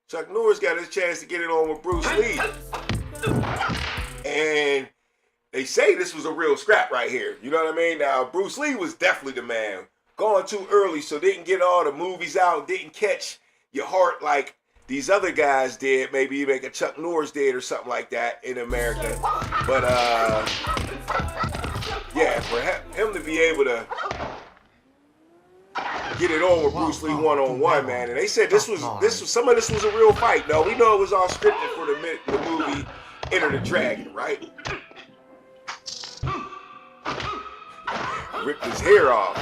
Chuck Norris got his chance to get it on with Bruce Lee. And they say this was a real scrap right here. You know what I mean? Now, Bruce Lee was definitely the man. Gone too early, so didn't get all the movies out, didn't catch your heart like these other guys did. Maybe like a Chuck Norris did or something like that in America. But, yeah, for him to be able to get it on with Bruce Lee one-on-one, man. And they said this was some of this was a real fight. No, we know it was all scripted for the movie Enter the Dragon, right? Ripped his hair off.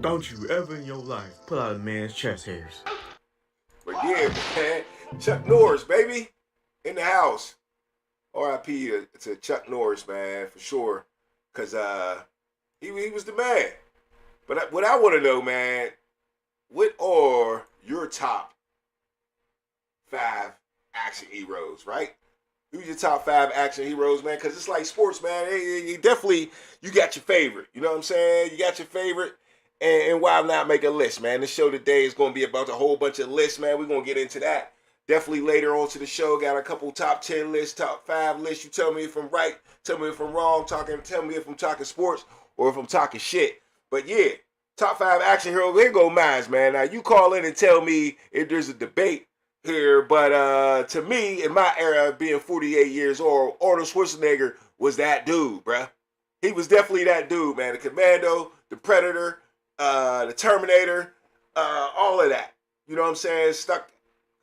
Don't you ever in your life pull out a man's chest hairs. But yeah, man, Chuck Norris, baby, in the house. R.I.P. to Chuck Norris, man, for sure. Because he was the man. But what I want to know, man, what are your top 5 action heroes, right? Who's your top 5 action heroes, man? Because it's like sports, man. You definitely, you got your favorite. You know what I'm saying? You got your favorite. And why not make a list, man? This show today is going to be about a whole bunch of lists, man. We're going to get into that. Definitely later on to the show, got a couple top 10 lists, top 5 lists. You tell me if I'm right, tell me if I'm wrong, tell me if I'm talking sports or if I'm talking shit. But yeah, top 5 action heroes, here go mine, man. Now you call in and tell me if there's a debate here, but to me, in my era, being 48 years old, Arnold Schwarzenegger was that dude, bruh. He was definitely that dude, man. The Commando, the Predator, the Terminator, all of that. You know what I'm saying?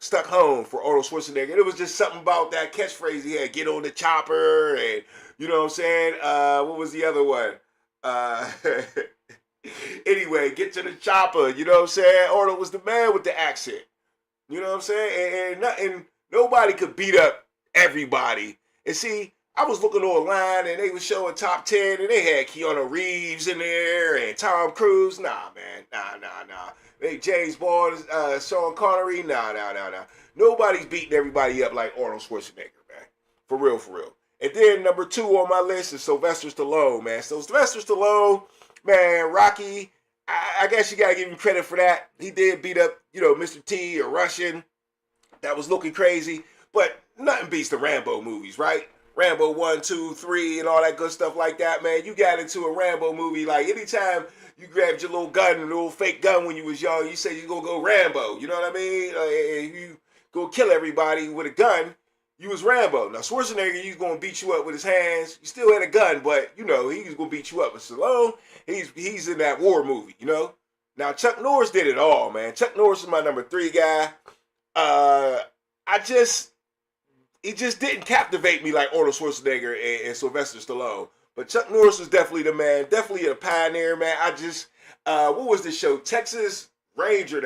Stuck home for Arnold Schwarzenegger. It was just something about that catchphrase he had, get on the chopper, and you know what I'm saying? What was the other one? Anyway, get to the chopper, you know what I'm saying? Arnold was the man with the accent. You know what I'm saying? And nobody could beat up everybody. And see, I was looking online and they were showing top 10 and they had Keanu Reeves in there and Tom Cruise. Nah, man. Nah. Hey, James Bond, Sean Connery. Nah. Nobody's beating everybody up like Arnold Schwarzenegger, man. For real. And then number 2 on my list is Sylvester Stallone, man. So Sylvester Stallone, man, Rocky, I guess you gotta give him credit for that. He did beat up, Mr. T, a Russian that was looking crazy. But nothing beats the Rambo movies, right? Rambo 1, 2, 3, and all that good stuff like that, man. You got into a Rambo movie, like anytime you grabbed your little gun, a little fake gun when you was young, you said you're gonna go Rambo. You know what I mean? You go kill everybody with a gun, you was Rambo. Now Schwarzenegger, he's gonna beat you up with his hands. You still had a gun, but he was gonna beat you up. But Stallone, he's in that war movie, Now Chuck Norris did it all, man. Chuck Norris is my number 3 guy. He just didn't captivate me like Arnold Schwarzenegger and Sylvester Stallone. But Chuck Norris was definitely the man, definitely a pioneer, man. What was the show? Texas Ranger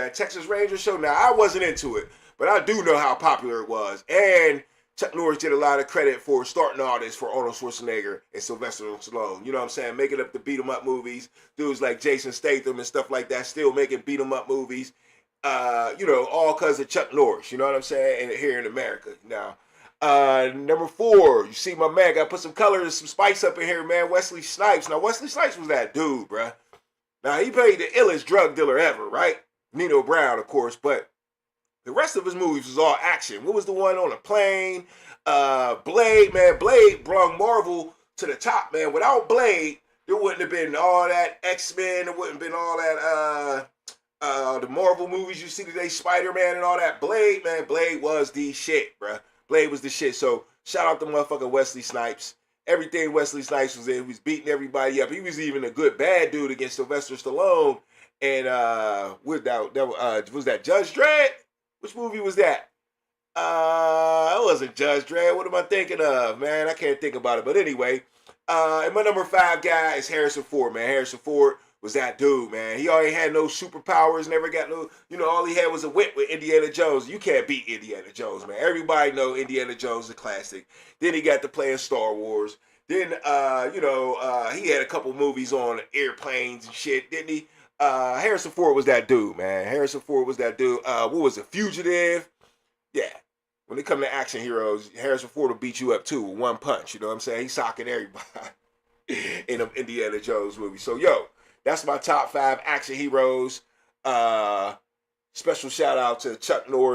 show. Now, I wasn't into it, but I do know how popular it was. And Chuck Norris did a lot of credit for starting all this for Arnold Schwarzenegger and Sylvester Stallone. You know what I'm saying? Making up the beat-em-up movies. Dudes like Jason Statham and stuff like that still making beat-em-up movies. All because of Chuck Norris. You know what I'm saying? And here in America. Now, number 4, you see my man, got to put some color and some spice up in here, man. Wesley Snipes. Now, Wesley Snipes was that dude, bruh. Now, he played the illest drug dealer ever, right? Nino Brown, of course, but the rest of his movies was all action. What was the one on the plane? Blade, man. Blade brought Marvel to the top, man. Without Blade, there wouldn't have been all that X-Men. There wouldn't have been all that, the Marvel movies you see today, Spider-Man and all that. Blade, man. Blade was the shit, bruh. Blade was the shit. So shout out to motherfucking Wesley Snipes. Everything Wesley Snipes was in, he was beating everybody up. He was even a good bad dude against Sylvester Stallone. And was that Judge Dredd? Which movie was that? It wasn't Judge Dredd. What am I thinking of, man? I can't think about it. But anyway, and my number 5 guy is Harrison Ford, man. Harrison Ford was that dude, man. He already had no superpowers, never got no, all he had was a whip with Indiana Jones. You can't beat Indiana Jones, man. Everybody know Indiana Jones is a classic. Then he got to play in Star Wars. Then, he had a couple movies on airplanes and shit, didn't he? Harrison Ford was that dude, man. Harrison Ford was that dude. What was it, Fugitive? Yeah. When it come to action heroes, Harrison Ford will beat you up too with one punch. You know what I'm saying? He's socking everybody in them Indiana Jones movies. So, That's my top 5 action heroes. Special shout out to Chuck Norris.